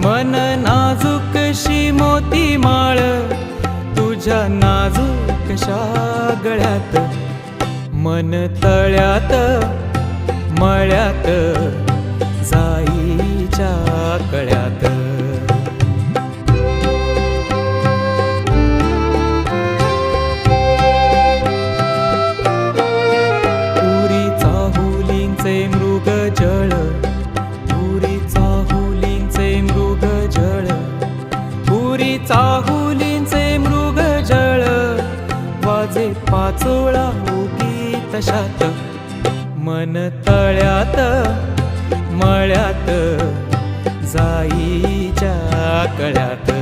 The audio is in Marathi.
मन नाजूकशी मोती माळ तुझ्या नाजूकशा गळ्यात, मन तळ्यात मळ्यात जाईच्या कळ्यात. पुरी चाहुलींचे मृग जळ, पुरी चाहुलींचे मृग जळ, पुरी चाहुलींचे मृग जळ, वाजे पाचोळा उगी तशात, मन तळ्यात मळ्यात जाईच्या कळ्यात.